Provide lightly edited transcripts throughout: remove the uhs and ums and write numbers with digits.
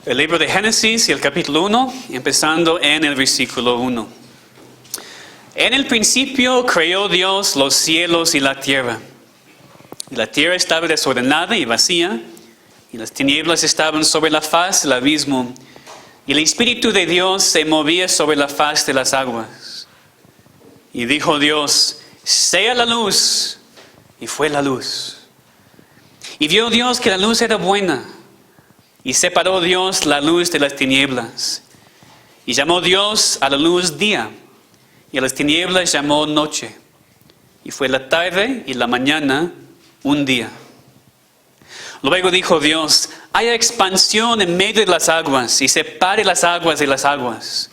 El libro de Génesis y el capítulo 1, empezando en el versículo 1. En el principio creó Dios los cielos y la tierra. Y la tierra estaba desordenada y vacía, y las tinieblas estaban sobre la faz del abismo, y el Espíritu de Dios se movía sobre la faz de las aguas. Y dijo Dios: sea la luz, y fue la luz. Y vio Dios que la luz era buena, y separó Dios la luz de las tinieblas. Y llamó Dios a la luz día, y a las tinieblas llamó noche. Y fue la tarde y la mañana un día. Luego dijo Dios: haya expansión en medio de las aguas, y separe las aguas de las aguas.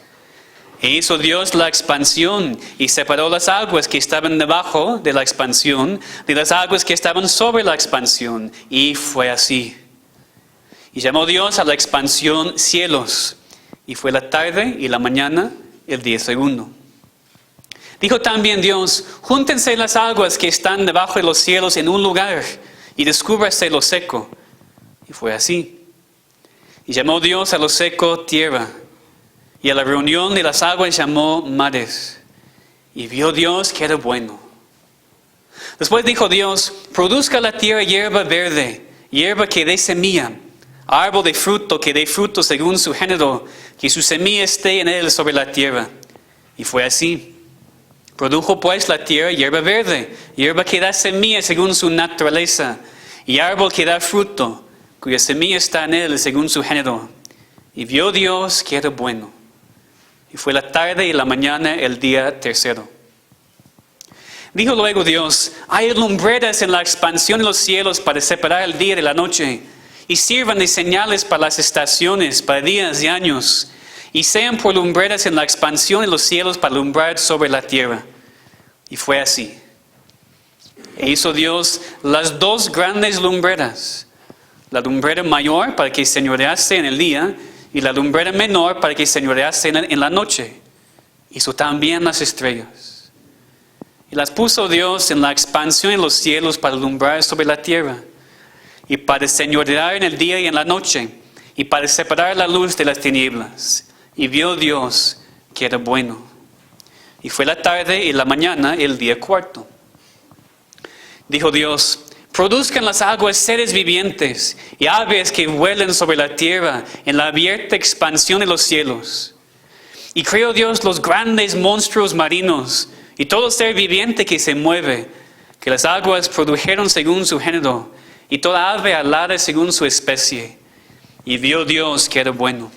E hizo Dios la expansión, y separó las aguas que estaban debajo de la expansión de las aguas que estaban sobre la expansión. Y fue así. Y llamó Dios a la expansión cielos, y fue la tarde y la mañana el día segundo. Dijo también Dios: júntense las aguas que están debajo de los cielos en un lugar, y descúbrase lo seco. Y fue así. Y llamó Dios a lo seco tierra, y a la reunión de las aguas llamó mares. Y vio Dios que era bueno. Después dijo Dios: produzca la tierra hierba verde, hierba que dé semilla, árbol de fruto que dé fruto según su género, que su semilla esté en él sobre la tierra. Y fue así. Produjo pues la tierra hierba verde, hierba que da semilla según su naturaleza, y árbol que da fruto, cuya semilla está en él según su género. Y vio Dios que era bueno. Y fue la tarde y la mañana el día tercero. Dijo luego Dios: hay lumbreras en la expansión de los cielos para separar el día de la noche, y sirvan de señales para las estaciones, para días y años, y sean por lumbreras en la expansión de los cielos para alumbrar sobre la tierra. Y fue así. E hizo Dios las dos grandes lumbreras, la lumbrera mayor para que señorease en el día, y la lumbrera menor para que señorease en la noche. Hizo también las estrellas. Y las puso Dios en la expansión de los cielos para alumbrar sobre la tierra, y para señorear en el día y en la noche, y para separar la luz de las tinieblas. Y vio Dios que era bueno. Y fue la tarde y la mañana el día cuarto. Dijo Dios: produzcan las aguas seres vivientes, y aves que vuelen sobre la tierra en la abierta expansión de los cielos. Y creó Dios los grandes monstruos marinos, y todo ser viviente que se mueve, que las aguas produjeron según su género, y toda ave alada según su especie. Y vio Dios que era bueno.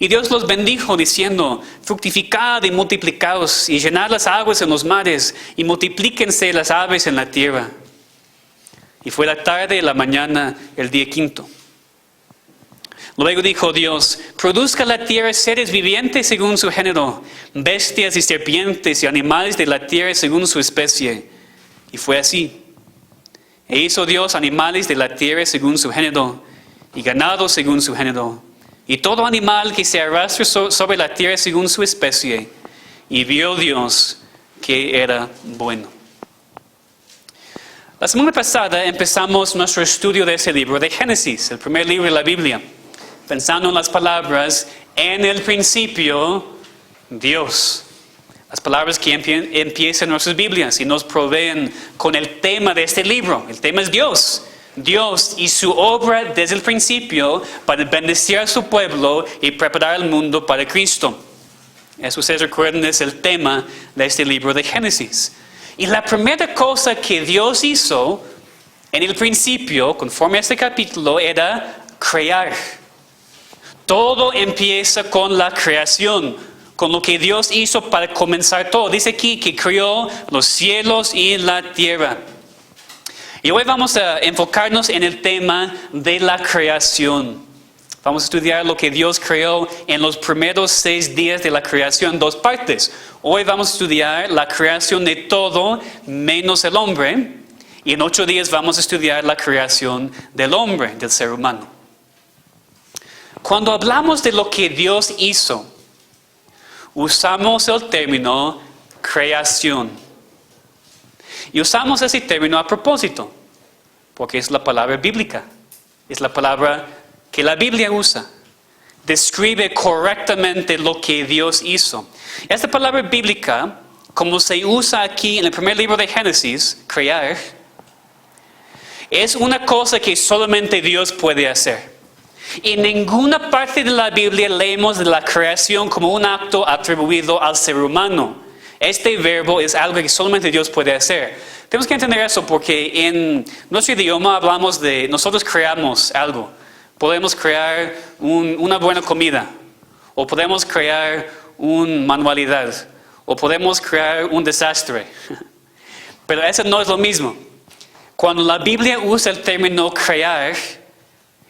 Y Dios los bendijo diciendo: fructificad y multiplicaos, y llenad las aguas en los mares, y multiplíquense las aves en la tierra. Y fue la tarde y la mañana el día quinto. Luego dijo Dios: produzca la tierra seres vivientes según su género, bestias y serpientes y animales de la tierra según su especie. Y fue así. E hizo Dios animales de la tierra según su género, y ganado según su género, y todo animal que se arrastre sobre la tierra según su especie. Y vio Dios que era bueno. La semana pasada empezamos nuestro estudio de ese libro de Génesis, el primer libro de la Biblia, pensando en las palabras: en el principio, Dios. Las palabras que empiezan nuestras Biblias y nos proveen con el tema de este libro. El tema es Dios. Dios y su obra desde el principio para bendecir a su pueblo y preparar el mundo para Cristo. Eso, ustedes recuerdan, es el tema de este libro de Génesis. Y la primera cosa que Dios hizo en el principio, conforme a este capítulo, era crear. Todo empieza con la creación, con lo que Dios hizo para comenzar todo. Dice aquí que creó los cielos y la tierra. Y hoy vamos a enfocarnos en el tema de la creación. Vamos a estudiar lo que Dios creó en los primeros 6 días de la creación, 2 partes. Hoy vamos a estudiar la creación de todo menos el hombre. Y en 8 días vamos a estudiar la creación del hombre, del ser humano. Cuando hablamos de lo que Dios hizo, usamos el término creación. Y usamos ese término a propósito, porque es la palabra bíblica. Es la palabra que la Biblia usa describe correctamente lo que Dios hizo. Esta palabra bíblica, como se usa aquí en el primer libro de Génesis, crear, es una cosa que solamente Dios puede hacer. En ninguna parte de la Biblia leemos de la creación como un acto atribuido al ser humano. Este verbo es algo que solamente Dios puede hacer. Tenemos que entender eso porque en nuestro idioma hablamos de nosotros creamos algo. Podemos crear una buena comida, o podemos crear una manualidad, o podemos crear un desastre. Pero eso no es lo mismo. Cuando la Biblia usa el término crear,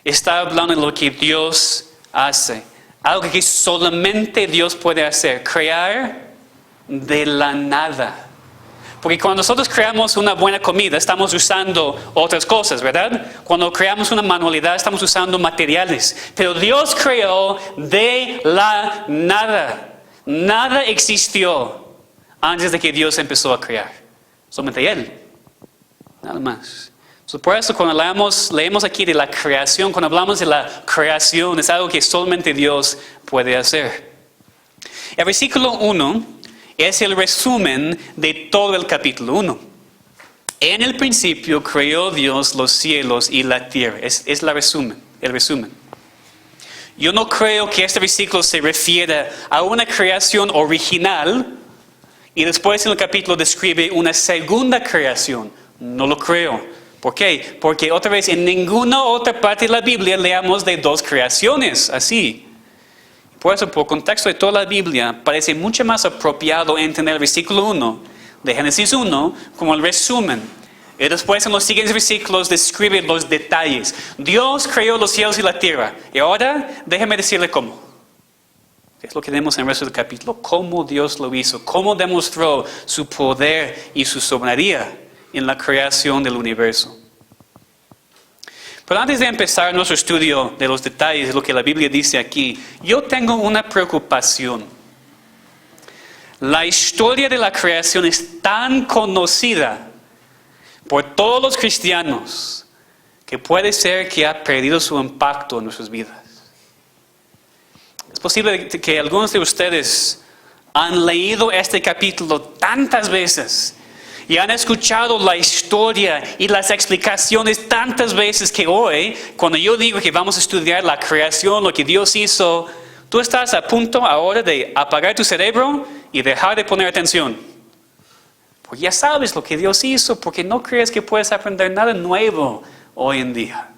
está hablando de lo que Dios hace. Algo que solamente Dios puede hacer. Crear de la nada. Porque cuando nosotros creamos una buena comida, estamos usando otras cosas, ¿verdad? Cuando creamos una manualidad, estamos usando materiales. Pero Dios creó de la nada. Nada existió antes de que Dios empezó a crear. Solamente Él. Nada más. Por eso cuando leemos aquí de la creación, cuando hablamos de la creación, es algo que solamente Dios puede hacer. El versículo 1 es el resumen de todo el capítulo 1. En el principio creó Dios los cielos y la tierra. Es el resumen. Yo no creo que este versículo se refiera a una creación original y después en el capítulo describe una segunda creación. No lo creo. ¿Por qué? Porque otra vez en ninguna otra parte de la Biblia leamos de dos creaciones así. Por eso, por contexto de toda la Biblia, parece mucho más apropiado entender el versículo 1 de Génesis 1 como el resumen. Y después en los siguientes versículos describe los detalles. Dios creó los cielos y la tierra. Y ahora déjeme decirle cómo. Es lo que vemos en el resto del capítulo. Cómo Dios lo hizo. Cómo demostró su poder y su soberanía en la creación del universo. Pero antes de empezar nuestro estudio de los detalles de lo que la Biblia dice aquí, yo tengo una preocupación. La historia de la creación es tan conocida por todos los cristianos que puede ser que ha perdido su impacto en nuestras vidas. Es posible que algunos de ustedes han leído este capítulo tantas veces y han escuchado la historia y las explicaciones tantas veces que hoy, cuando yo digo que vamos a estudiar la creación, lo que Dios hizo, tú estás a punto ahora de apagar tu cerebro y dejar de poner atención. Porque ya sabes lo que Dios hizo, porque no crees que puedes aprender nada nuevo hoy en día.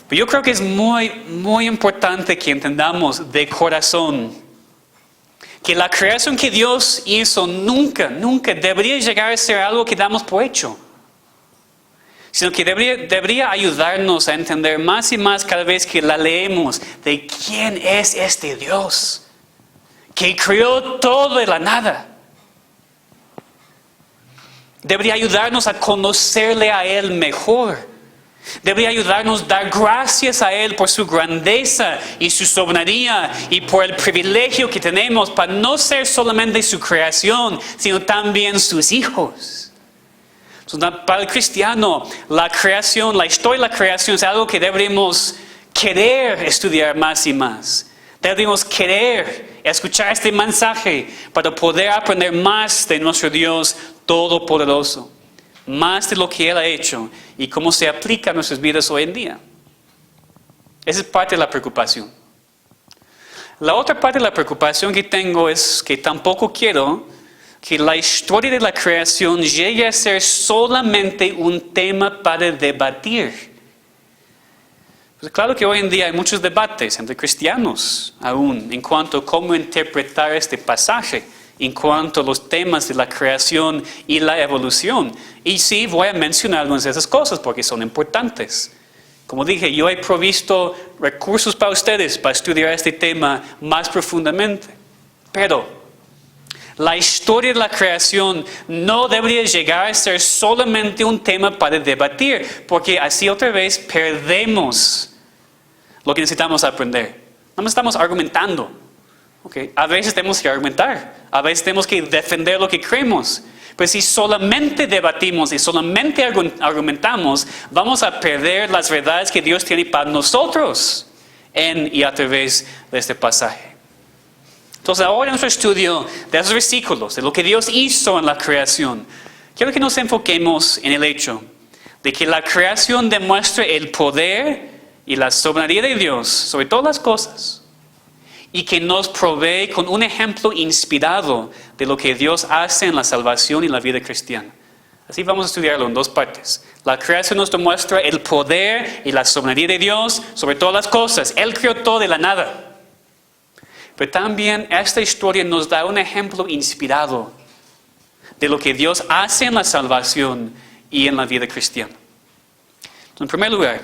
Pero yo creo que es muy, muy importante que entendamos de corazón que la creación que Dios hizo nunca debería llegar a ser algo que damos por hecho. Sino que debería ayudarnos a entender más y más cada vez que la leemos de quién es este Dios que creó todo de la nada. Debería ayudarnos a conocerle a Él mejor. Debería ayudarnos a dar gracias a Él por su grandeza y su soberanía y por el privilegio que tenemos para no ser solamente su creación, sino también sus hijos. Entonces, para el cristiano, la creación, la historia de la creación es algo que deberíamos querer estudiar más y más. Deberíamos querer escuchar este mensaje para poder aprender más de nuestro Dios Todopoderoso. Más de lo que Él ha hecho y cómo se aplica a nuestras vidas hoy en día. Esa es parte de la preocupación. La otra parte de la preocupación que tengo es que tampoco quiero que la historia de la creación llegue a ser solamente un tema para debatir. Pues claro que hoy en día hay muchos debates entre cristianos aún en cuanto a cómo interpretar este pasaje, en cuanto a los temas de la creación y la evolución. Y sí, voy a mencionar algunas de esas cosas porque son importantes. Como dije, yo he provisto recursos para ustedes para estudiar este tema más profundamente. Pero la historia de la creación no debería llegar a ser solamente un tema para debatir, porque así otra vez perdemos lo que necesitamos aprender. No estamos argumentando. Okay. A veces tenemos que argumentar, a veces tenemos que defender lo que creemos, Pero si solamente debatimos y solamente argumentamos, vamos a perder las verdades que Dios tiene para nosotros en y a través de este pasaje. Entonces ahora en nuestro estudio de esos versículos, de lo que Dios hizo en la creación, quiero que nos enfoquemos en el hecho de que la creación demuestra el poder y la soberanía de Dios sobre todas las cosas, y que nos provee con un ejemplo inspirado de lo que Dios hace en la salvación y la vida cristiana. Así vamos a estudiarlo en dos partes. La creación nos demuestra el poder y la soberanía de Dios sobre todas las cosas. Él creó todo de la nada. Pero también esta historia nos da un ejemplo inspirado de lo que Dios hace en la salvación y en la vida cristiana. Entonces, en primer lugar,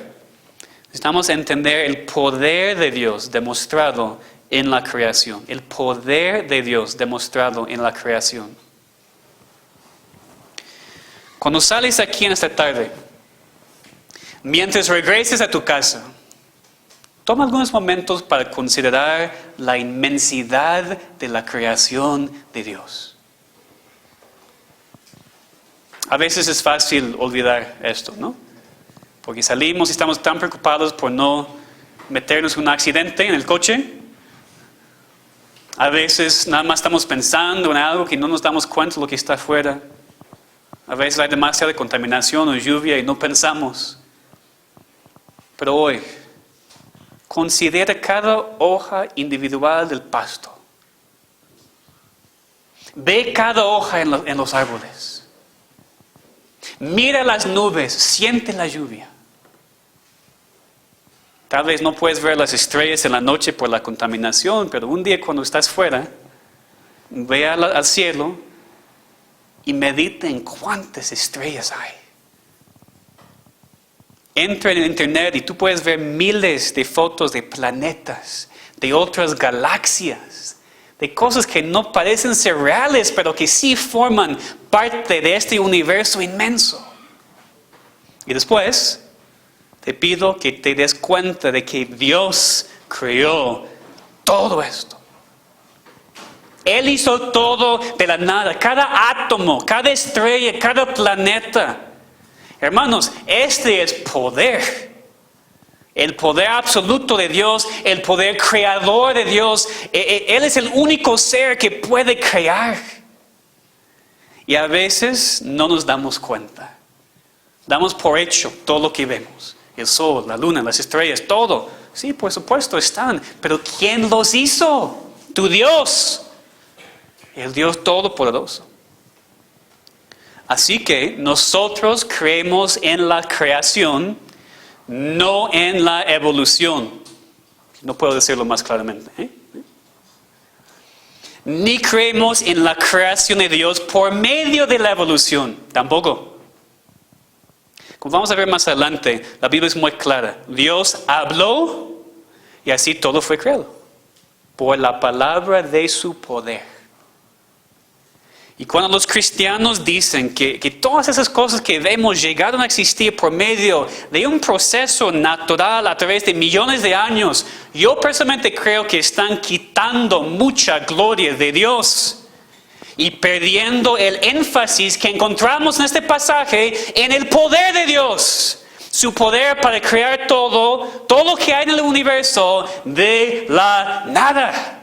necesitamos entender el poder de Dios demostrado en la creación. El poder de Dios demostrado en la creación. Cuando sales aquí en esta tarde, mientras regreses a tu casa, toma algunos momentos para considerar la inmensidad de la creación de Dios. A veces es fácil olvidar esto, ¿no? Porque salimos y estamos tan preocupados por no meternos en un accidente en el coche. A veces nada más estamos pensando en algo que no nos damos cuenta de lo que está afuera. A veces hay demasiada contaminación o lluvia y no pensamos. Pero hoy, considera cada hoja individual del pasto. Ve cada hoja en los árboles. Mira las nubes, siente la lluvia. Tal vez no puedes ver las estrellas en la noche por la contaminación, pero un día cuando estás fuera, ve al cielo y medita en cuántas estrellas hay. Entra en el internet y tú puedes ver miles de fotos de planetas, de otras galaxias, de cosas que no parecen ser reales, pero que sí forman parte de este universo inmenso. Y después, te pido que te des cuenta de que Dios creó todo esto. Él hizo todo de la nada, cada átomo, cada estrella, cada planeta. Hermanos, este es poder. El poder absoluto de Dios, el poder creador de Dios. Él es el único ser que puede crear. Y a veces no nos damos cuenta. Damos por hecho todo lo que vemos. El sol, la luna, las estrellas, todo. Sí, por supuesto están. Pero ¿quién los hizo? Tu Dios. El Dios Todopoderoso. Así que nosotros creemos en la creación, no en la evolución. No puedo decirlo más claramente. Ni creemos en la creación de Dios por medio de la evolución. Tampoco. Como vamos a ver más adelante, la Biblia es muy clara. Dios habló y así todo fue creado. Por la palabra de su poder. Y cuando los cristianos dicen que todas esas cosas que vemos llegaron a existir por medio de un proceso natural a través de millones de años, yo personalmente creo que están quitando mucha gloria de Dios y perdiendo el énfasis que encontramos en este pasaje en el poder de Dios. Su poder para crear todo lo que hay en el universo de la nada.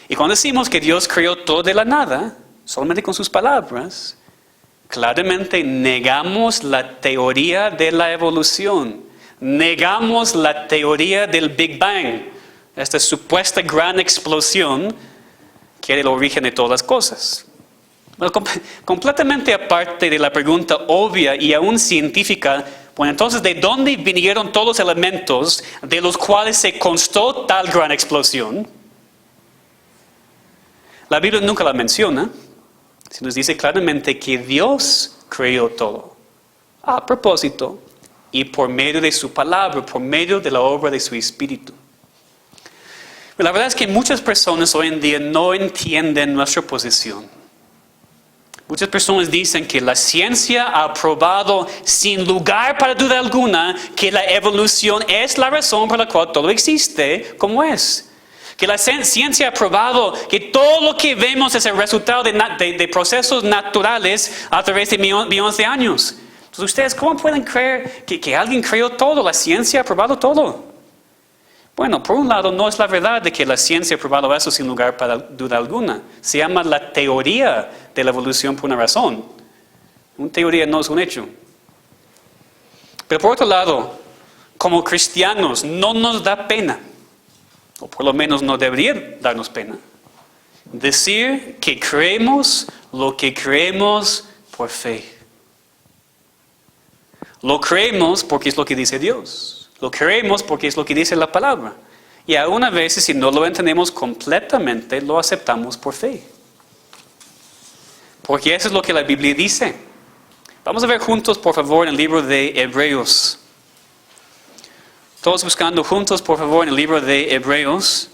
Y cuando decimos que Dios creó todo de la nada, solamente con sus palabras, claramente negamos la teoría de la evolución. Negamos la teoría del Big Bang. Esta supuesta gran explosión que era el origen de todas las cosas. Bueno, completamente aparte de la pregunta obvia y aún científica, bueno, entonces, ¿de dónde vinieron todos los elementos de los cuales se constó tal gran explosión? La Biblia nunca la menciona. Se nos dice claramente que Dios creó todo. A propósito, y por medio de su palabra, por medio de la obra de su Espíritu. Pero la verdad es que muchas personas hoy en día no entienden nuestra posición. Muchas personas dicen que la ciencia ha probado sin lugar para duda alguna que la evolución es la razón por la cual todo existe como es. Que la ciencia ha probado que todo lo que vemos es el resultado de procesos naturales a través de millones de años. Entonces, ¿ustedes cómo pueden creer que alguien creó todo? La ciencia ha probado todo. Bueno, por un lado, no es la verdad de que la ciencia ha probado eso sin lugar para duda alguna. Se llama la teoría de la evolución por una razón. Una teoría no es un hecho. Pero por otro lado, como cristianos, no nos da pena, o por lo menos no debería darnos pena, decir que creemos lo que creemos por fe. Lo creemos porque es lo que dice Dios. Lo creemos porque es lo que dice la palabra. Y aún a veces, si no lo entendemos completamente, lo aceptamos por fe. Porque eso es lo que la Biblia dice. Vamos a ver juntos, por favor, en el libro de Hebreos. Todos buscando juntos, por favor, en el libro de Hebreos,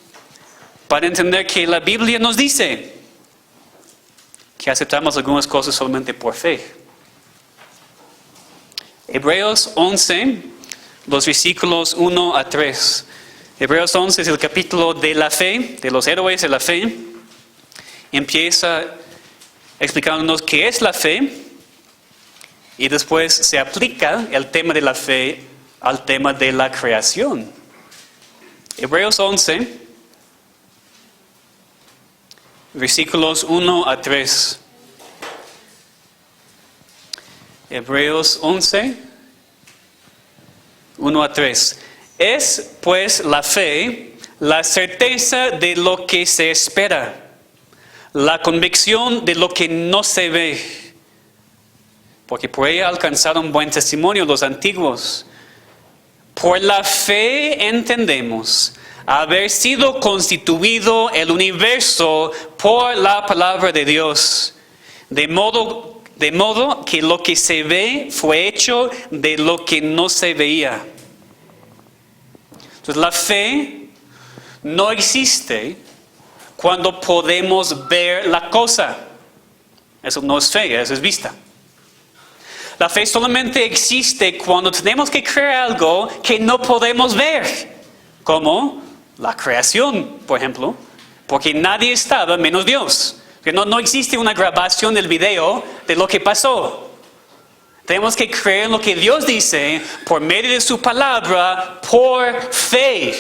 para entender que la Biblia nos dice que aceptamos algunas cosas solamente por fe. Hebreos 11, los versículos 1 a 3. Hebreos 11 es el capítulo de la fe, de los héroes de la fe. Empieza explicándonos qué es la fe y después se aplica el tema de la fe al tema de la creación. Hebreos 11, versículos 1 a 3. Hebreos 11, 1 a 3. Es pues la fe, la certeza de lo que se espera, la convicción de lo que no se ve. Porque por ella alcanzaron buen testimonio los antiguos. Por la fe entendemos haber sido constituido el universo por la palabra de Dios, de modo que lo que se ve fue hecho de lo que no se veía. Entonces la fe no existe cuando podemos ver la cosa. Eso no es fe, eso es vista. La fe solamente existe cuando tenemos que creer algo que no podemos ver, como la creación, por ejemplo, porque nadie estaba menos Dios. Que no existe una grabación del video de lo que pasó. Tenemos que creer en lo que Dios dice por medio de su palabra, por fe.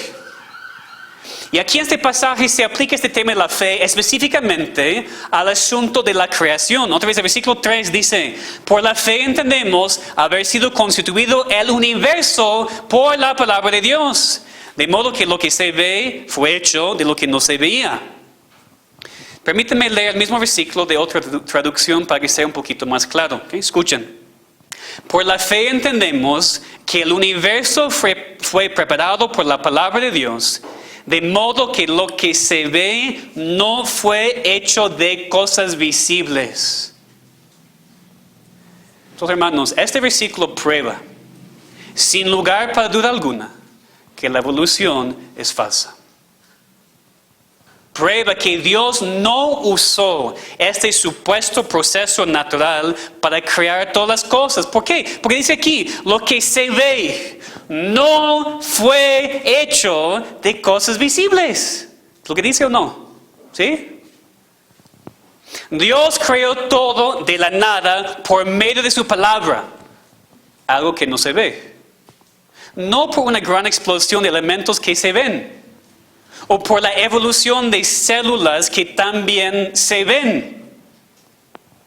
Y aquí en este pasaje se aplica este tema de la fe específicamente al asunto de la creación. Otra vez el versículo 3 dice, por la fe entendemos haber sido constituido el universo por la palabra de Dios. De modo que lo que se ve fue hecho de lo que no se veía. Permítanme leer el mismo versículo de otra traducción para que sea un poquito más claro. ¿Okay? Escuchen. Por la fe entendemos que el universo fue preparado por la palabra de Dios, de modo que lo que se ve no fue hecho de cosas visibles. Entonces, hermanos, este versículo prueba, sin lugar para duda alguna, que la evolución es falsa. Prueba que Dios no usó este supuesto proceso natural para crear todas las cosas. ¿Por qué? Porque dice aquí, lo que se ve no fue hecho de cosas visibles. ¿Es lo que dice o no? ¿Sí? Dios creó todo de la nada por medio de su palabra. Algo que no se ve. No por una gran explosión de elementos que se ven. O por la evolución de células que también se ven.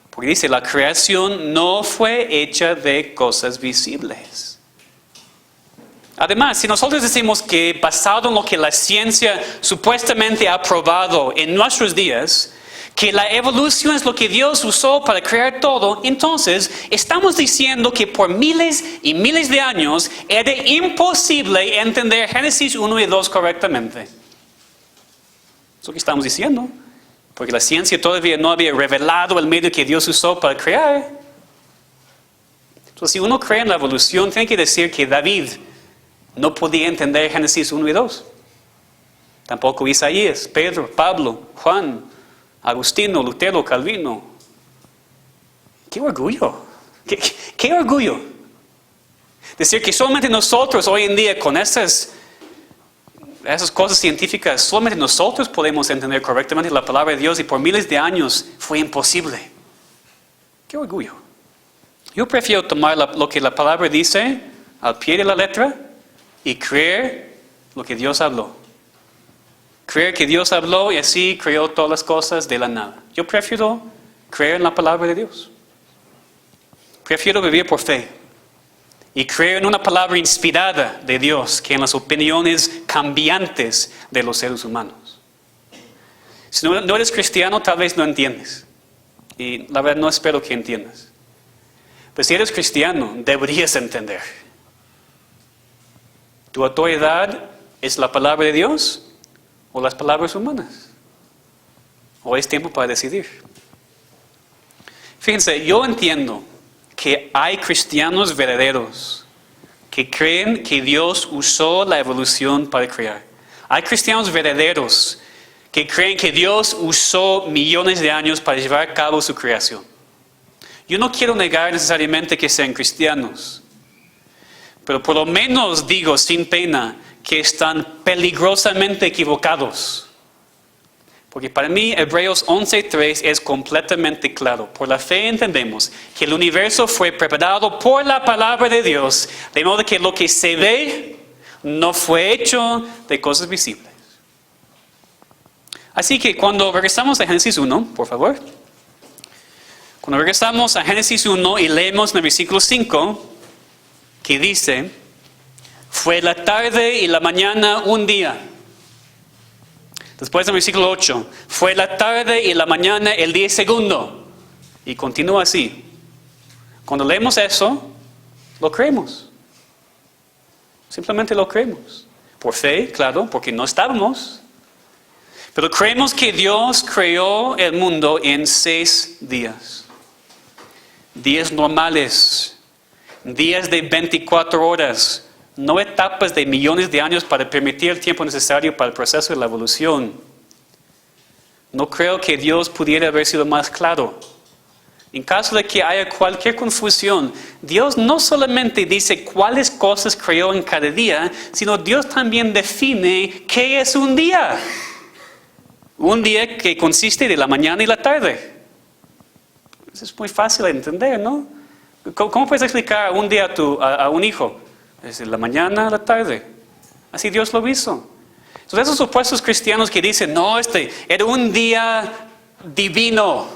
Porque dice, la creación no fue hecha de cosas visibles. Además, si nosotros decimos que basado en lo que la ciencia supuestamente ha probado en nuestros días, que la evolución es lo que Dios usó para crear todo, entonces estamos diciendo que por miles y miles de años era imposible entender Génesis 1 y 2 correctamente. Es lo que estamos diciendo, porque la ciencia todavía no había revelado el medio que Dios usó para crear. Entonces, si uno cree en la evolución, tiene que decir que David no podía entender Génesis 1 y 2. Tampoco Isaías, Pedro, Pablo, Juan, Agustino, Lutero, Calvino. ¡Qué orgullo! ¡Qué orgullo! Decir que solamente nosotros hoy en día con estas esas cosas científicas, solamente nosotros podemos entender correctamente la palabra de Dios y por miles de años fue imposible. ¡Qué orgullo! Yo prefiero tomar lo que la palabra dice al pie de la letra y creer lo que Dios habló. Creer que Dios habló y así creó todas las cosas de la nada. Yo prefiero creer en la palabra de Dios. Prefiero vivir por fe y creer en una palabra inspirada de Dios que en las opiniones cambiantes de los seres humanos. Si no eres cristiano, tal vez no entiendes. Y la verdad no espero que entiendas. Pero si eres cristiano, deberías entender. ¿Tu autoridad es la palabra de Dios o las palabras humanas? ¿O es tiempo para decidir? Fíjense, yo entiendo que hay cristianos verdaderos que creen que Dios usó la evolución para crear. Hay cristianos verdaderos que creen que Dios usó millones de años para llevar a cabo su creación. Yo no quiero negar necesariamente que sean cristianos, pero por lo menos digo sin pena que están peligrosamente equivocados. Porque para mí Hebreos 11:3 es completamente claro. Por la fe entendemos que el universo fue preparado por la palabra de Dios, de modo que lo que se ve no fue hecho de cosas visibles. Así que cuando regresamos a Génesis 1, por favor. Cuando regresamos a Génesis 1 y leemos en el versículo 5, que dice, fue la tarde y la mañana un día. Después del versículo 8, fue la tarde y la mañana el día segundo. Y continúa así. Cuando leemos eso, lo creemos. Simplemente lo creemos. Por fe, claro, porque no estábamos. Pero creemos que Dios creó el mundo en 6 días. Días normales. Días de 24 horas. No etapas de millones de años para permitir el tiempo necesario para el proceso de la evolución. No creo que Dios pudiera haber sido más claro. En caso de que haya cualquier confusión, Dios no solamente dice cuáles cosas creó en cada día, sino Dios también define qué es un día. Un día que consiste de la mañana y la tarde. Eso es muy fácil de entender, ¿no? ¿Cómo puedes explicar un día a un hijo? Es de la mañana a la tarde. Así Dios lo hizo. Entonces esos supuestos cristianos que dicen, no, era un día divino.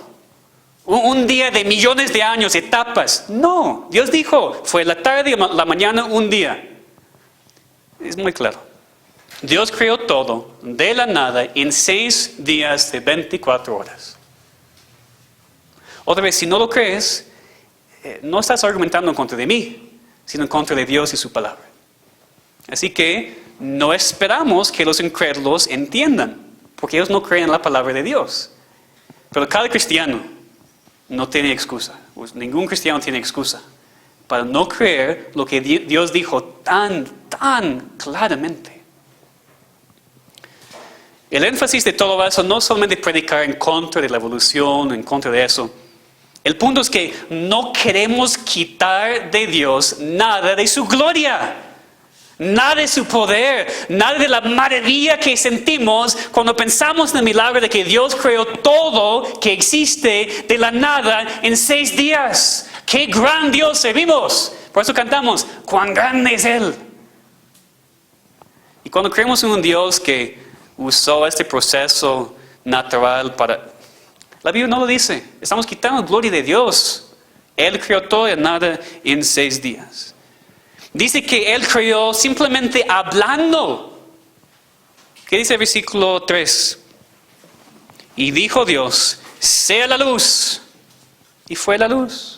Un día de millones de años, etapas. No, Dios dijo, fue la tarde y la mañana un día. Es muy claro. Dios creó todo de la nada en 6 días de 24 horas. Otra vez, si no lo crees, no estás argumentando en contra de mí, sino en contra de Dios y su palabra. Así que no esperamos que los incrédulos entiendan, porque ellos no creen en la palabra de Dios. Pero cada cristiano no tiene excusa. Ningún cristiano tiene excusa para no creer lo que Dios dijo tan claramente. El énfasis de todo eso no es solamente predicar en contra de la evolución, en contra de eso. El punto es que no queremos quitar de Dios nada de su gloria, nada de su poder, nada de la maravilla que sentimos cuando pensamos en el milagro de que Dios creó todo que existe de la nada en 6 días. ¡Qué gran Dios servimos! Por eso cantamos, ¡cuán grande es Él! Y cuando creemos en un Dios que usó este proceso natural para... La Biblia no lo dice. Estamos quitando la gloria de Dios. Él creó todo de nada en 6 días. Dice que Él creó simplemente hablando. ¿Qué dice el versículo 3? Y dijo Dios, sea la luz. Y fue la luz.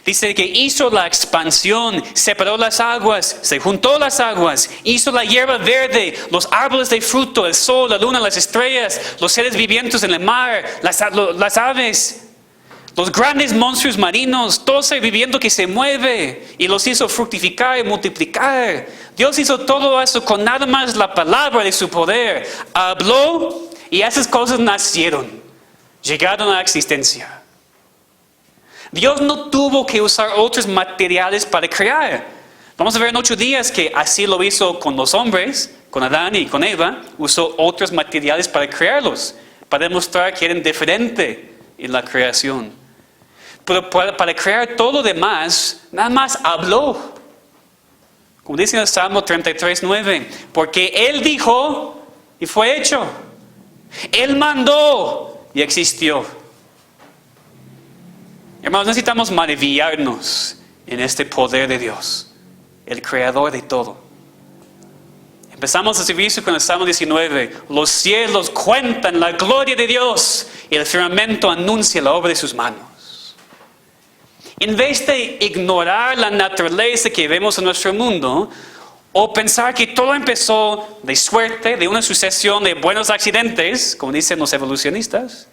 Dice que hizo la expansión, separó las aguas, se juntó las aguas, hizo la hierba verde, los árboles de fruto, el sol, la luna, las estrellas, los seres vivientes en el mar, las aves, los grandes monstruos marinos, todo ser viviente que se mueve, y los hizo fructificar y multiplicar. Dios hizo todo eso con nada más la palabra de su poder. Habló y esas cosas nacieron, llegaron a la existencia. Dios no tuvo que usar otros materiales para crear. Vamos a ver en 8 días que así lo hizo con los hombres, con Adán y con Eva, usó otros materiales para crearlos, para demostrar que eran diferentes en la creación. Pero para crear todo lo demás, nada más habló. Como dice en el Salmo 33:9, porque Él dijo y fue hecho. Él mandó y existió. Hermanos, necesitamos maravillarnos en este poder de Dios, el creador de todo. Empezamos el servicio con el Salmo 19. Los cielos cuentan la gloria de Dios y el firmamento anuncia la obra de sus manos. En vez de ignorar la naturaleza que vemos en nuestro mundo, o pensar que todo empezó de suerte, de una sucesión de buenos accidentes, como dicen los evolucionistas,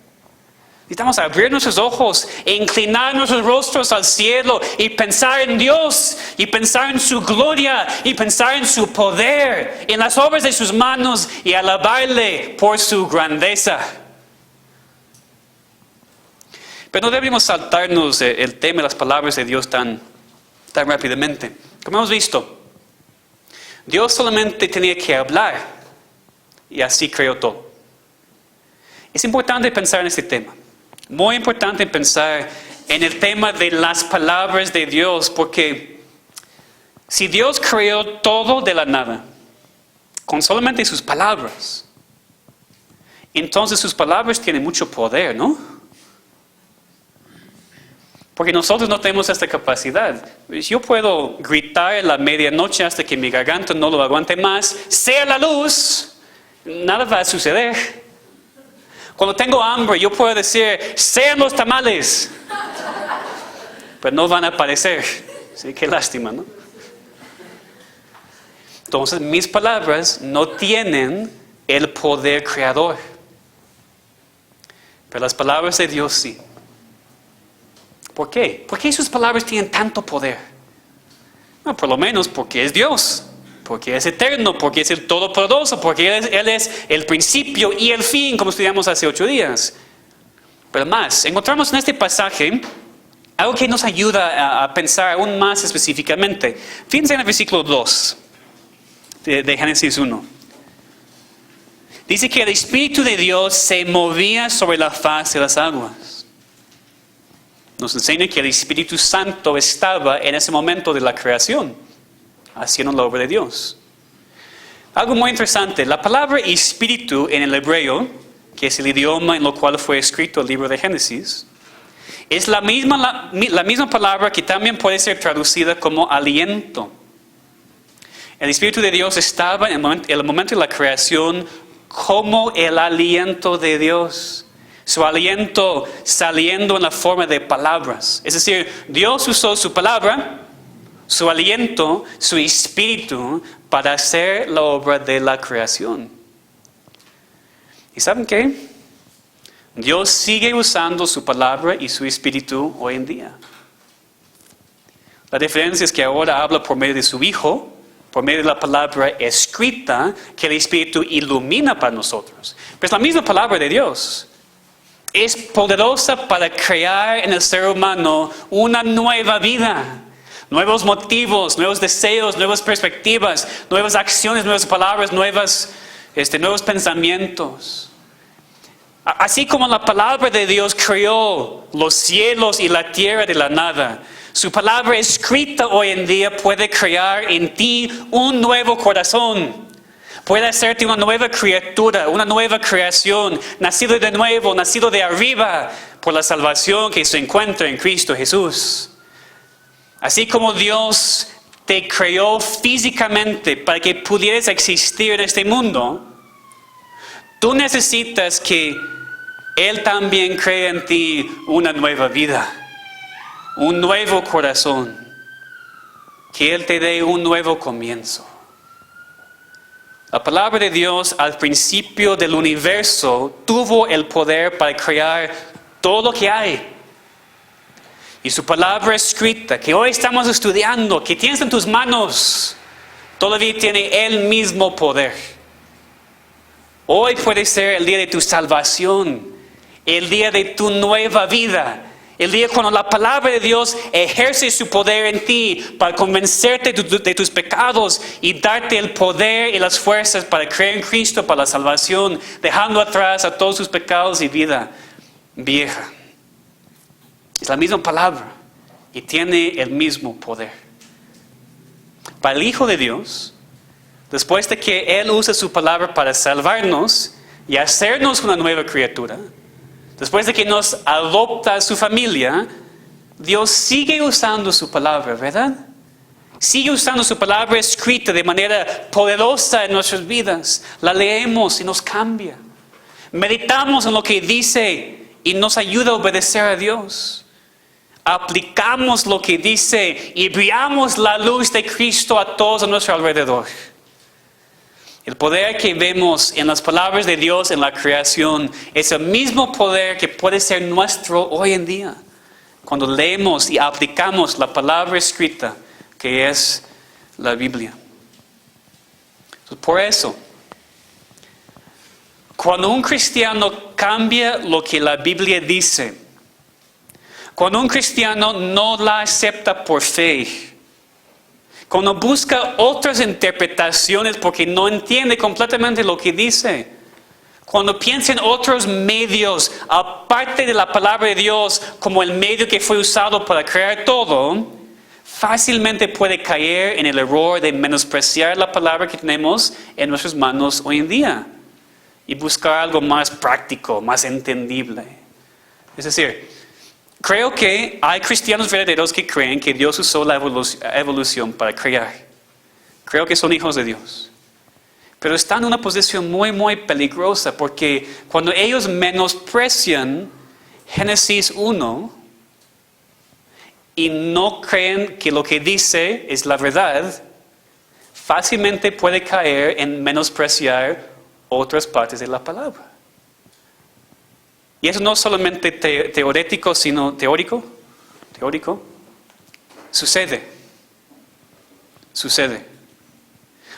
necesitamos abrir nuestros ojos e inclinar nuestros rostros al cielo y pensar en Dios, y pensar en su gloria, y pensar en su poder, en las obras de sus manos, y alabarle por su grandeza. Pero no debemos saltarnos el tema de las palabras de Dios tan rápidamente. Como hemos visto, Dios solamente tenía que hablar y así creó todo. Es importante pensar en este tema. Muy importante pensar en el tema de las palabras de Dios, porque si Dios creó todo de la nada, con solamente sus palabras, entonces sus palabras tienen mucho poder, ¿no? Porque nosotros no tenemos esta capacidad. Yo puedo gritar a la medianoche hasta que mi garganta no lo aguante más, sea la luz, nada va a suceder. Cuando tengo hambre, yo puedo decir, sean los tamales, pero no van a aparecer. Sí, qué lástima, ¿no? Entonces, mis palabras no tienen el poder creador, pero las palabras de Dios sí. ¿Por qué? ¿Por qué sus palabras tienen tanto poder? Bueno, por lo menos porque es Dios, porque es eterno, porque es el Todopoderoso, porque Él es el principio y el fin, como estudiamos hace 8 días. Pero más, encontramos en este pasaje algo que nos ayuda a pensar aún más específicamente. Fíjense en el versículo 2 de Génesis 1. Dice que el Espíritu de Dios se movía sobre la faz de las aguas. Nos enseña que el Espíritu Santo estaba en ese momento de la creación, haciendo la obra de Dios. Algo muy interesante, la palabra espíritu en el hebreo, que es el idioma en lo cual fue escrito el libro de Génesis, es la misma palabra que también puede ser traducida como aliento. El Espíritu de Dios estaba en el momento de la creación como el aliento de Dios. Su aliento saliendo en la forma de palabras. Es decir, Dios usó su palabra, su aliento, su espíritu para hacer la obra de la creación. ¿Y saben qué? Dios sigue usando su palabra y su espíritu hoy en día. La diferencia es que ahora habla por medio de su Hijo, por medio de la palabra escrita que el Espíritu ilumina para nosotros. Pero es la misma palabra de Dios. Es poderosa para crear en el ser humano una nueva vida. Nuevos motivos, nuevos deseos, nuevas perspectivas, nuevas acciones, nuevas palabras, nuevos pensamientos. Así como la palabra de Dios creó los cielos y la tierra de la nada, su palabra escrita hoy en día puede crear en ti un nuevo corazón. Puede hacerte una nueva criatura, una nueva creación, nacido de nuevo, nacido de arriba, por la salvación que se encuentra en Cristo Jesús. Así como Dios te creó físicamente para que pudieras existir en este mundo, tú necesitas que Él también cree en ti una nueva vida, un nuevo corazón, que Él te dé un nuevo comienzo. La palabra de Dios al principio del universo tuvo el poder para crear todo lo que hay. Y su palabra escrita, que hoy estamos estudiando, que tienes en tus manos, todavía tiene el mismo poder. Hoy puede ser el día de tu salvación, el día de tu nueva vida, El día cuando la palabra de Dios ejerce su poder en ti para convencerte de tus pecados y darte el poder y las fuerzas para creer en Cristo, para la salvación, dejando atrás a todos sus pecados y vida vieja. Es la misma palabra y tiene el mismo poder. Para el Hijo de Dios, después de que Él usa su palabra para salvarnos y hacernos una nueva criatura, después de que nos adopta a su familia, Dios sigue usando su palabra, ¿verdad? Sigue usando su palabra escrita de manera poderosa en nuestras vidas. La leemos y nos cambia. Meditamos en lo que dice y nos ayuda a obedecer a Dios. Aplicamos lo que dice y brillamos la luz de Cristo a todos a nuestro alrededor. El poder que vemos en las palabras de Dios en la creación es el mismo poder que puede ser nuestro hoy en día, cuando leemos y aplicamos la palabra escrita que es la Biblia. Entonces, por eso, cuando un cristiano cambia lo que la Biblia dice, cuando un cristiano no la acepta por fe, cuando busca otras interpretaciones porque no entiende completamente lo que dice, cuando piensa en otros medios aparte de la palabra de Dios como el medio que fue usado para crear todo, fácilmente puede caer en el error de menospreciar la palabra que tenemos en nuestras manos hoy en día y buscar algo más práctico, más entendible. Es decir, creo que hay cristianos verdaderos que creen que Dios usó la evolución para crear. Creo que son hijos de Dios. Pero están en una posición muy, muy peligrosa porque cuando ellos menosprecian Génesis 1 y no creen que lo que dice es la verdad, fácilmente puede caer en menospreciar otras partes de la palabra. Y eso no es solamente teórico, sino teórico. Sucede.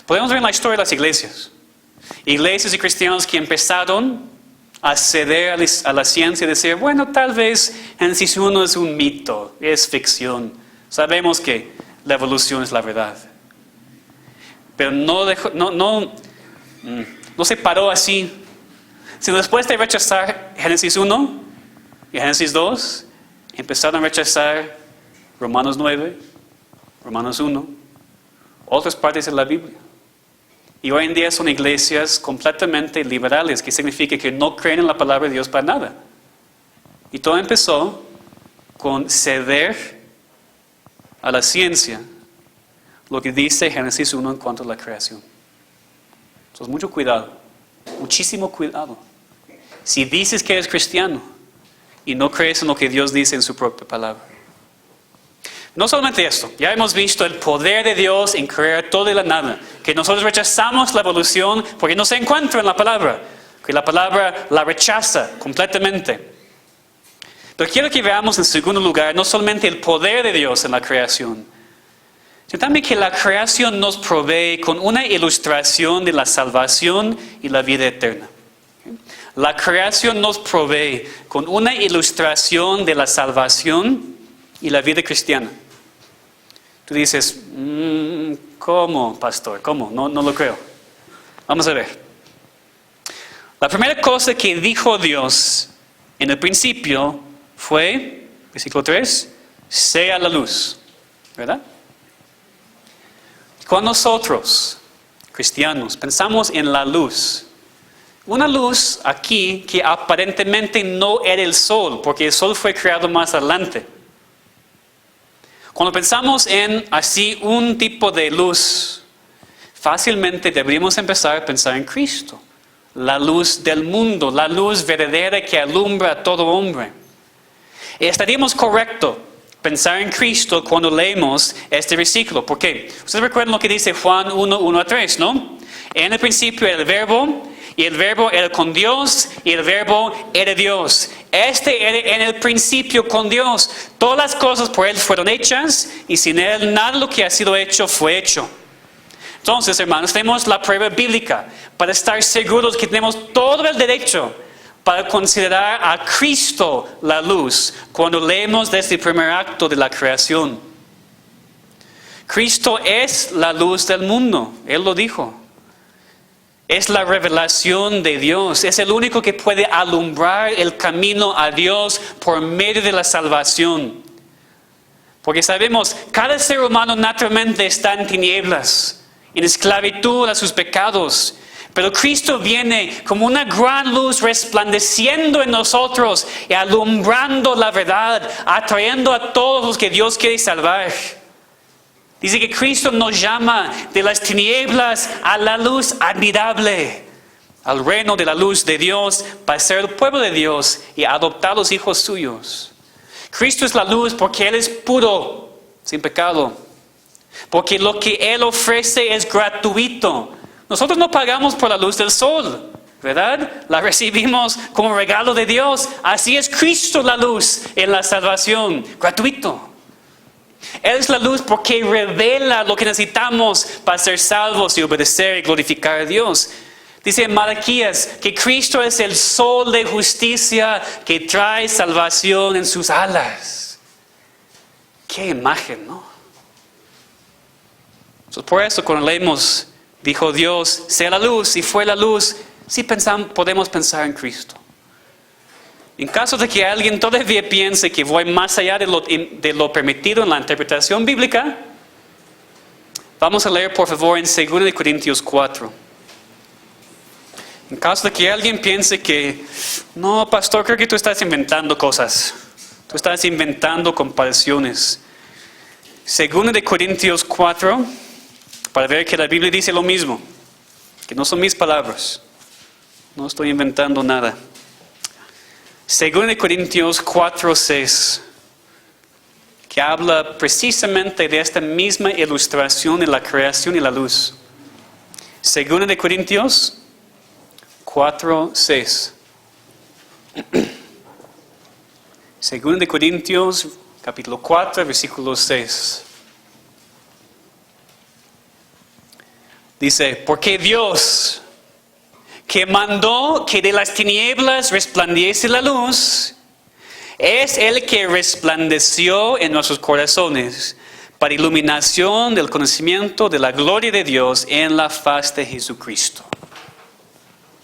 Podemos ver en la historia de las iglesias. Iglesias y cristianos que empezaron a ceder a la ciencia y decir, bueno, tal vez Génesis 1 es un mito, es ficción. Sabemos que la evolución es la verdad. Pero no se paró así. Si después de rechazar Génesis 1 y Génesis 2, empezaron a rechazar Romanos 9, Romanos 1, otras partes de la Biblia. Y hoy en día son iglesias completamente liberales, que significa que no creen en la palabra de Dios para nada. Y todo empezó con ceder a la ciencia lo que dice Génesis 1 en cuanto a la creación. Entonces, mucho cuidado, muchísimo cuidado. Si dices que eres cristiano y no crees en lo que Dios dice en su propia palabra. No solamente esto, ya hemos visto el poder de Dios en crear todo de la nada, que nosotros rechazamos la evolución porque no se encuentra en la palabra, que la palabra la rechaza completamente. Pero quiero que veamos en segundo lugar no solamente el poder de Dios en la creación, sino también que la creación nos provee con una ilustración de la salvación y la vida eterna. La creación nos provee con una ilustración de la salvación y la vida cristiana. Tú dices, ¿cómo, pastor? ¿Cómo? No lo creo. Vamos a ver. La primera cosa que dijo Dios en el principio fue, versículo 3, sea la luz. ¿Verdad? Cuando nosotros, cristianos, pensamos en la luz, una luz aquí que aparentemente no era el sol, porque el sol fue creado más adelante. Cuando pensamos en así un tipo de luz, fácilmente deberíamos empezar a pensar en Cristo, la luz del mundo, la luz verdadera que alumbra a todo hombre. Y estaríamos correctos pensar en Cristo cuando leemos este versículo. ¿Por qué? Ustedes recuerdan lo que dice Juan 1:1-3, ¿no? En el principio era el verbo, y el verbo era con Dios, y el verbo era Dios. Este era en el principio con Dios. Todas las cosas por Él fueron hechas, y sin Él nada de lo que ha sido hecho fue hecho. Entonces, hermanos, tenemos la prueba bíblica para estar seguros que tenemos todo el derecho para considerar a Cristo la luz cuando leemos desde el primer acto de la creación. Cristo es la luz del mundo, Él lo dijo. Es la revelación de Dios, es el único que puede alumbrar el camino a Dios por medio de la salvación. Porque sabemos, cada ser humano naturalmente está en tinieblas, en esclavitud a sus pecados. Pero Cristo viene como una gran luz resplandeciendo en nosotros y alumbrando la verdad, atrayendo a todos los que Dios quiere salvar. Dice que Cristo nos llama de las tinieblas a la luz admirable, al reino de la luz de Dios, para ser el pueblo de Dios y adoptar los hijos suyos. Cristo es la luz porque Él es puro, sin pecado. Porque lo que Él ofrece es gratuito. Nosotros no pagamos por la luz del sol, ¿verdad? La recibimos como regalo de Dios. Así es Cristo la luz en la salvación, gratuito. Él es la luz porque revela lo que necesitamos para ser salvos y obedecer y glorificar a Dios. Dice en Malaquías que Cristo es el sol de justicia que trae salvación en sus alas. Qué imagen, ¿no? Por eso cuando leemos, dijo Dios, sea la luz, y fue la luz, sí podemos pensar en Cristo. En caso de que alguien todavía piense que voy más allá de lo permitido en la interpretación bíblica, vamos a leer por favor en 2 Corintios 4. En caso de que alguien piense que, no, pastor, creo que tú estás inventando cosas. Tú estás inventando comparaciones. 2 Corintios 4, para ver que la Biblia dice lo mismo, que no son mis palabras. No estoy inventando nada. 2 Corintios 4:6, que habla precisamente de esta misma ilustración de la creación y la luz. 2 Corintios 4:6. 2 Corintios capítulo 4, versículo 6. Dice, porque Dios, que mandó que de las tinieblas resplandeciese la luz, es el que resplandeció en nuestros corazones para iluminación del conocimiento de la gloria de Dios en la faz de Jesucristo.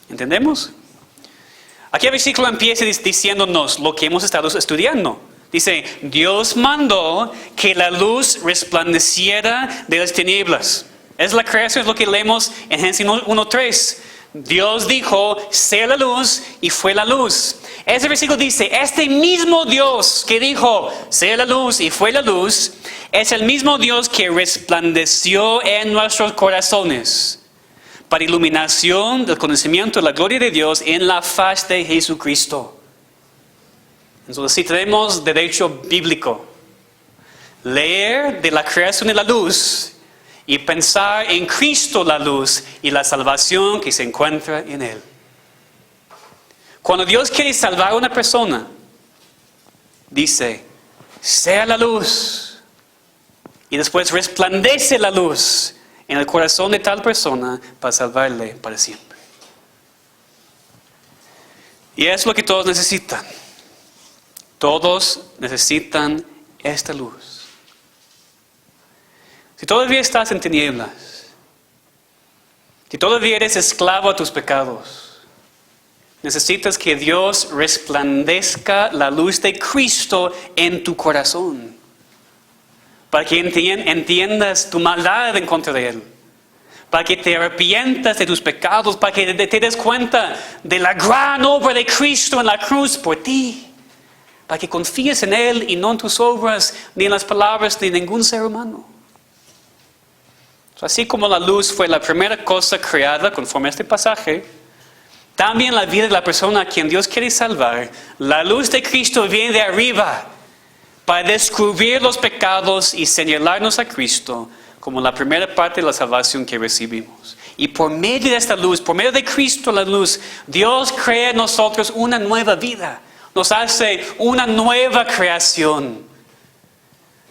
¿Entendemos? Aquí el versículo empieza diciéndonos lo que hemos estado estudiando. Dice, Dios mandó que la luz resplandeciera de las tinieblas. Es la creación, es lo que leemos en Génesis 1:3. Dios dijo, sea la luz, y fue la luz. Ese versículo dice, este mismo Dios que dijo, sea la luz, y fue la luz, es el mismo Dios que resplandeció en nuestros corazones para iluminación del conocimiento de la gloria de Dios en la faz de Jesucristo. Entonces, si tenemos derecho bíblico, leer de la creación de la luz y pensar en Cristo la luz y la salvación que se encuentra en Él. Cuando Dios quiere salvar a una persona, dice, sea la luz. Y después resplandece la luz en el corazón de tal persona para salvarle para siempre. Y es lo que todos necesitan. Todos necesitan esta luz. Si todavía estás en tinieblas, si todavía eres esclavo a tus pecados, necesitas que Dios resplandezca la luz de Cristo en tu corazón, para que entiendas tu maldad en contra de Él, para que te arrepientas de tus pecados, para que te des cuenta de la gran obra de Cristo en la cruz por ti, para que confíes en Él y no en tus obras ni en las palabras de ningún ser humano. Así como la luz fue la primera cosa creada conforme a este pasaje, también la vida de la persona a quien Dios quiere salvar, la luz de Cristo viene de arriba para descubrir los pecados y señalarnos a Cristo como la primera parte de la salvación que recibimos. Y por medio de esta luz, por medio de Cristo la luz, Dios crea en nosotros una nueva vida, nos hace una nueva creación.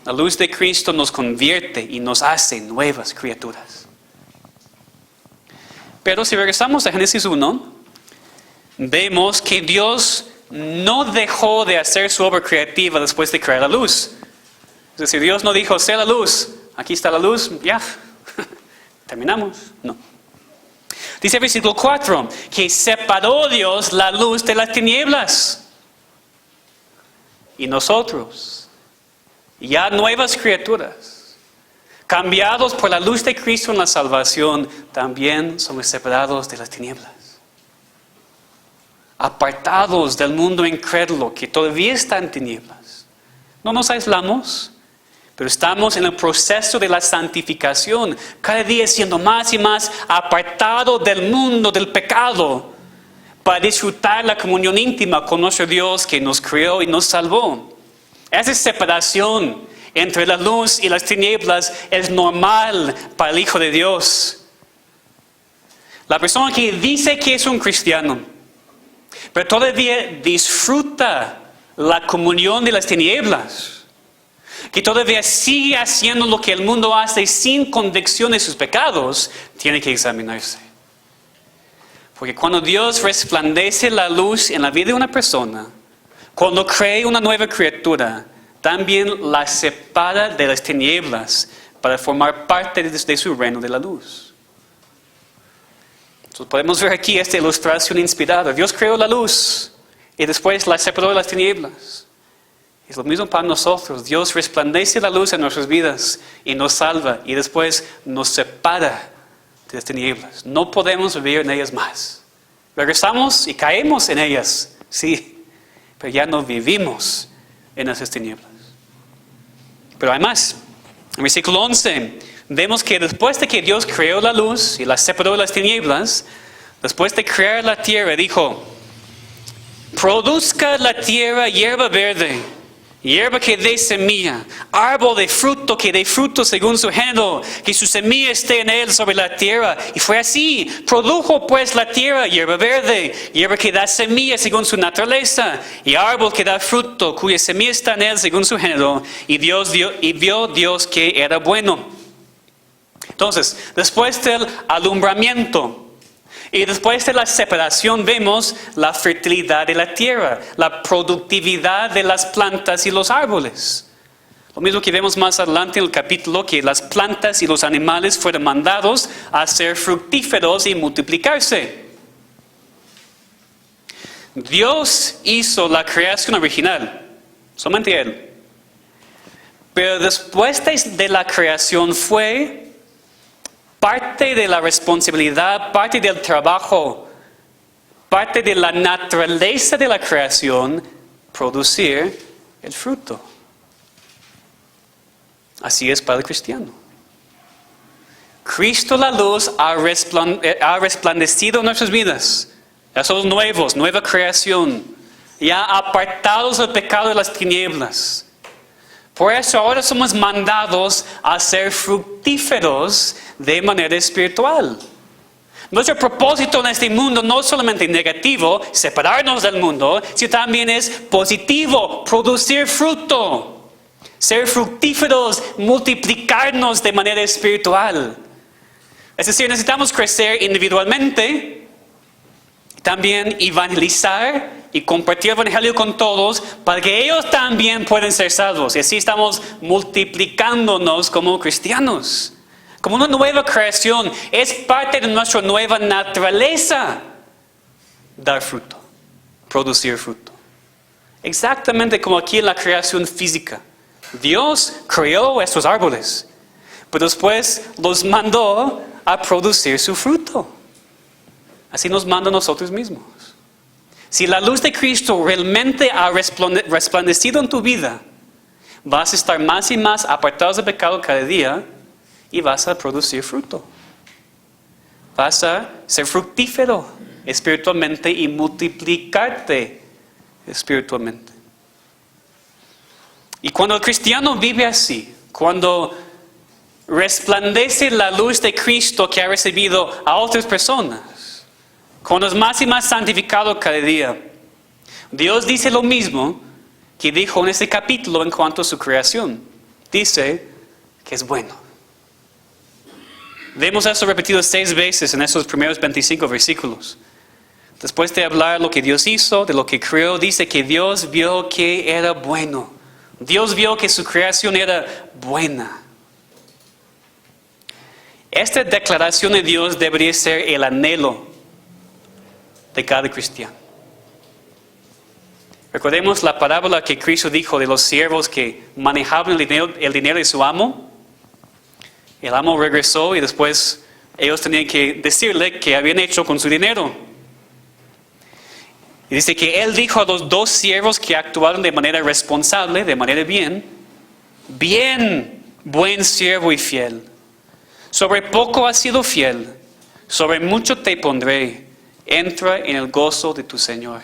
La luz de Cristo nos convierte y nos hace nuevas criaturas. Pero si regresamos a Génesis 1, vemos que Dios no dejó de hacer su obra creativa después de crear la luz. Es decir, Dios no dijo, sea la luz, aquí está la luz, ya, terminamos. No. Dice el versículo 4, que separó Dios la luz de las tinieblas. Y nosotros, ya nuevas criaturas, cambiados por la luz de Cristo en la salvación, también somos separados de las tinieblas. Apartados del mundo incrédulo que todavía está en tinieblas. No nos aislamos, pero estamos en el proceso de la santificación, cada día siendo más y más apartados del mundo, del pecado, para disfrutar la comunión íntima con nuestro Dios que nos creó y nos salvó. Esa separación entre la luz y las tinieblas es normal para el Hijo de Dios. La persona que dice que es un cristiano, pero todavía disfruta la comunión de las tinieblas, que todavía sigue haciendo lo que el mundo hace sin convicción de sus pecados, tiene que examinarse. Porque cuando Dios resplandece la luz en la vida de una persona, cuando crea una nueva criatura, también la separa de las tinieblas para formar parte de su reino de la luz. Entonces podemos ver aquí esta ilustración inspirada. Dios creó la luz y después la separó de las tinieblas. Es lo mismo para nosotros. Dios resplandece la luz en nuestras vidas y nos salva y después nos separa de las tinieblas. No podemos vivir en ellas más. Regresamos y caemos en ellas, sí, pero ya no vivimos en esas tinieblas. Pero hay más. En versículo 11 vemos que después de que Dios creó la luz y la separó de las tinieblas, después de crear la tierra, dijo, produzca la tierra hierba verde, hierba que dé semilla, árbol de fruto que dé fruto según su género, que su semilla esté en él sobre la tierra. Y fue así. Produjo pues la tierra hierba verde, hierba que da semilla según su naturaleza, y árbol que da fruto, cuya semilla está en él según su género. Y vio Dios que era bueno. Entonces, después del alumbramiento y después de la separación, vemos la fertilidad de la tierra, la productividad de las plantas y los árboles. Lo mismo que vemos más adelante en el capítulo, que las plantas y los animales fueron mandados a ser fructíferos y multiplicarse. Dios hizo la creación original, solamente Él. Pero después de la creación fue parte de la responsabilidad, parte del trabajo, parte de la naturaleza de la creación, producir el fruto. Así es para el cristiano. Cristo la luz ha resplandecido en nuestras vidas. Ya somos nuevos, nueva creación, ya apartados del pecado de las tinieblas. Por eso ahora somos mandados a ser fructíferos de manera espiritual. Nuestro propósito en este mundo no es solamente negativo, separarnos del mundo, sino también es positivo, producir fruto, ser fructíferos, multiplicarnos de manera espiritual. Es decir, necesitamos crecer individualmente, también evangelizar y compartir el evangelio con todos para que ellos también puedan ser salvos. Y así estamos multiplicándonos como cristianos. Como una nueva creación. Es parte de nuestra nueva naturaleza dar fruto, producir fruto. Exactamente como aquí en la creación física. Dios creó estos árboles, pero después los mandó a producir su fruto. Así nos manda a nosotros mismos. Si la luz de Cristo realmente ha resplandecido en tu vida, vas a estar más y más apartados del pecado cada día y vas a producir fruto. Vas a ser fructífero espiritualmente y multiplicarte espiritualmente. Y cuando el cristiano vive así, cuando resplandece la luz de Cristo que ha recibido a otras personas, cuando es más y más santificado cada día, Dios dice lo mismo que dijo en este capítulo en cuanto a su creación. Dice que es bueno. Vemos eso repetido 6 veces en esos primeros 25 versículos. Después de hablar lo que Dios hizo, de lo que creó, dice que Dios vio que era bueno. Dios vio que su creación era buena. Esta declaración de Dios debería ser el anhelo de cada cristiano. Recordemos la parábola que Cristo dijo de los siervos que manejaban el dinero de su amo. El amo regresó y después ellos tenían que decirle qué habían hecho con su dinero. Y dice que él dijo a los dos siervos que actuaron de manera responsable, de manera bien, buen siervo y fiel. Sobre poco has sido fiel, sobre mucho te pondré. Entra en el gozo de tu Señor.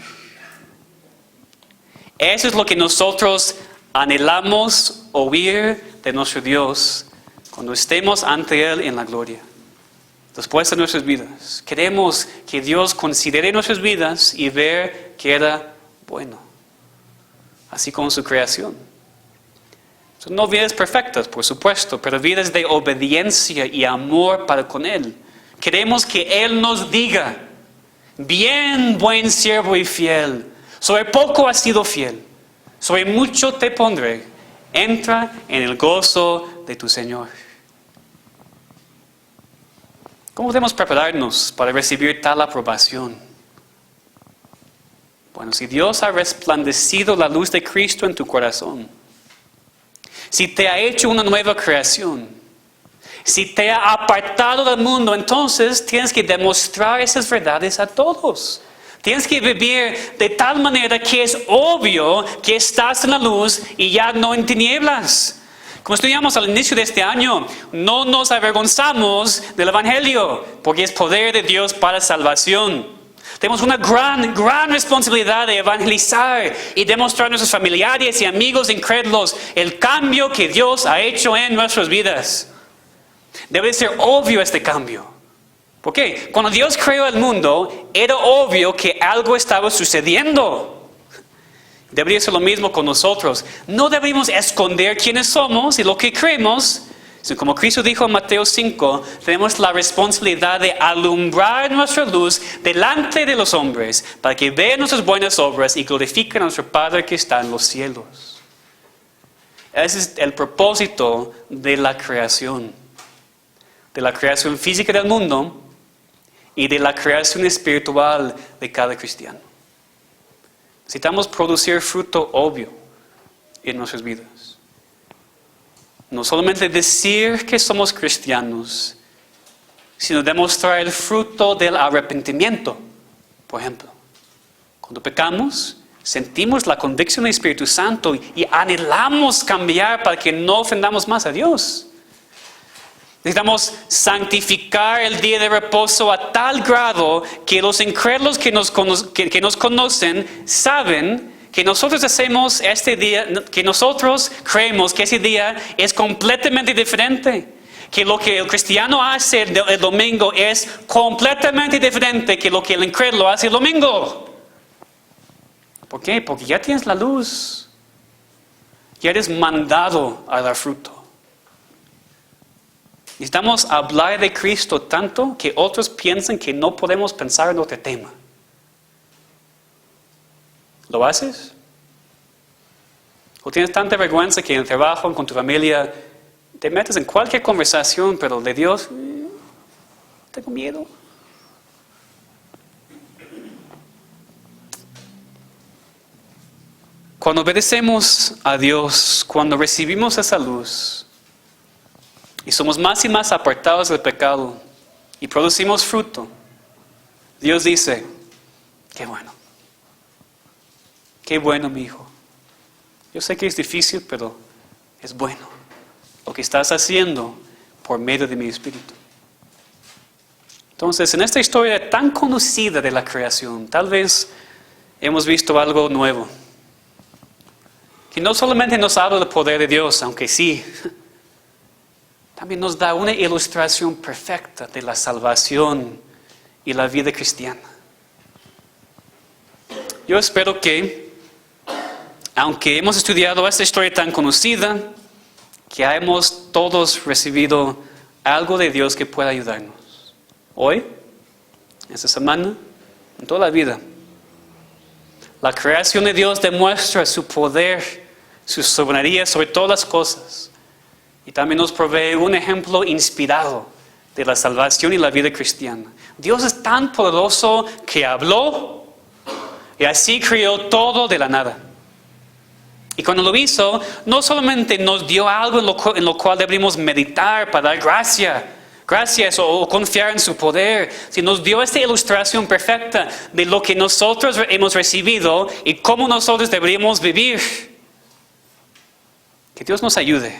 Eso es lo que nosotros anhelamos oír de nuestro Dios cuando estemos ante Él en la gloria. Después de nuestras vidas, queremos que Dios considere nuestras vidas y ver que era bueno, así como su creación. No vidas perfectas, por supuesto, pero vidas de obediencia y amor para con Él. Queremos que Él nos diga, bien, buen siervo y fiel, sobre poco has sido fiel, sobre mucho te pondré, entra en el gozo de tu Señor. ¿Cómo debemos prepararnos para recibir tal aprobación? Bueno, si Dios ha resplandecido la luz de Cristo en tu corazón, si te ha hecho una nueva creación, si te ha apartado del mundo, entonces tienes que demostrar esas verdades a todos. Tienes que vivir de tal manera que es obvio que estás en la luz y ya no en tinieblas. Como estudiamos al inicio de este año, no nos avergonzamos del Evangelio, porque es poder de Dios para salvación. Tenemos una gran responsabilidad de evangelizar y demostrar a nuestros familiares y amigos incrédulos el cambio que Dios ha hecho en nuestras vidas. Debe ser obvio este cambio. ¿Por qué? Cuando Dios creó el mundo, era obvio que algo estaba sucediendo. Debería ser lo mismo con nosotros. No deberíamos esconder quiénes somos y lo que creemos. Como Cristo dijo en Mateo 5, tenemos la responsabilidad de alumbrar nuestra luz delante de los hombres para que vean nuestras buenas obras y glorifiquen a nuestro Padre que está en los cielos. Ese es el propósito de la creación física del mundo y de la creación espiritual de cada cristiano. Necesitamos producir fruto obvio en nuestras vidas. No solamente decir que somos cristianos, sino demostrar el fruto del arrepentimiento. Por ejemplo, cuando pecamos, sentimos la convicción del Espíritu Santo y anhelamos cambiar para que no ofendamos más a Dios. Necesitamos santificar el día de reposo a tal grado que los incrédulos que nos conocen saben que nosotros hacemos este día, que nosotros creemos que ese día es completamente diferente. Que lo que el cristiano hace el domingo es completamente diferente que lo que el incrédulo hace el domingo. ¿Por qué? Porque ya tienes la luz. Ya eres mandado a dar fruto. Necesitamos hablar de Cristo tanto que otros piensen que no podemos pensar en otro tema. ¿Lo haces? ¿O tienes tanta vergüenza que en el trabajo, con tu familia, te metes en cualquier conversación, pero de Dios, tengo miedo? Cuando obedecemos a Dios, cuando recibimos esa luz, y somos más y más apartados del pecado y producimos fruto, Dios dice, qué bueno mi hijo. Yo sé que es difícil, pero es bueno lo que estás haciendo por medio de mi Espíritu. Entonces, en esta historia tan conocida de la creación, tal vez hemos visto algo nuevo, que no solamente nos habla del poder de Dios, aunque sí, también nos da una ilustración perfecta de la salvación y la vida cristiana. Yo espero que, aunque hemos estudiado esta historia tan conocida, que hemos todos recibido algo de Dios que pueda ayudarnos. Hoy, esta semana, en toda la vida. La creación de Dios demuestra su poder, su soberanía sobre todas las cosas. Y también nos provee un ejemplo inspirado de la salvación y la vida cristiana. Dios es tan poderoso que habló y así creó todo de la nada. Y cuando lo hizo, no solamente nos dio algo en lo cual debemos meditar para dar gracias o confiar en su poder, sino nos dio esta ilustración perfecta de lo que nosotros hemos recibido y cómo nosotros deberíamos vivir. Que Dios nos ayude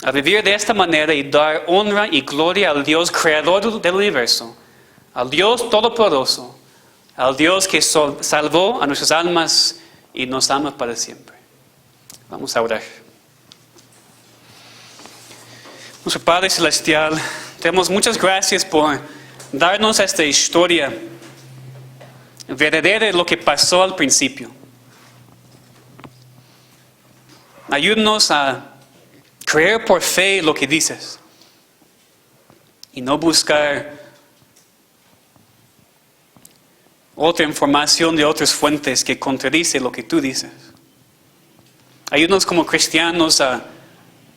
a vivir de esta manera y dar honra y gloria al Dios creador del universo, al Dios todopoderoso, al Dios que salvó a nuestras almas y nos ama para siempre. Vamos a orar. Nuestro Padre Celestial, te damos muchas gracias por darnos esta historia verdadera de lo que pasó al principio. Ayúdanos a creer por fe lo que dices y no buscar otra información de otras fuentes que contradice lo que tú dices. Ayúdanos como cristianos a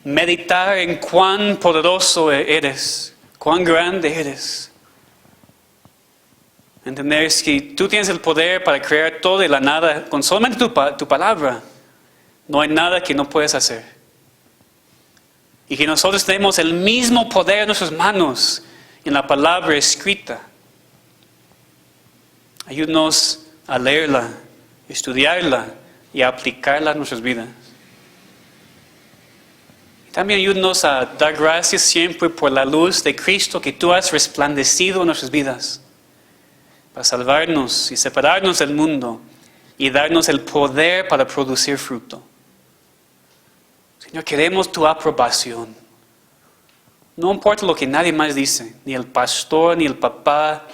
meditar en cuán poderoso eres, cuán grande eres. Entender que tú tienes el poder para crear todo de la nada con solamente tu palabra. No hay nada que no puedes hacer. Y que nosotros tenemos el mismo poder en nuestras manos, en la palabra escrita. Ayúdanos a leerla, estudiarla y a aplicarla a nuestras vidas. Y también ayúdanos a dar gracias siempre por la luz de Cristo que tú has resplandecido en nuestras vidas, para salvarnos y separarnos del mundo y darnos el poder para producir fruto. Señor, queremos tu aprobación. No importa lo que nadie más dice, ni el pastor, ni el papá,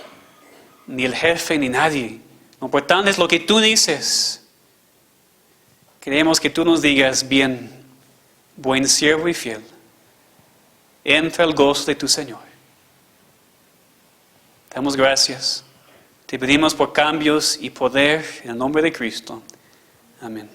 ni el jefe, ni nadie. Lo importante es lo que tú dices. Queremos que tú nos digas, bien, buen siervo y fiel, entra al gozo de tu Señor. Te damos gracias. Te pedimos por cambios y poder en el nombre de Cristo. Amén.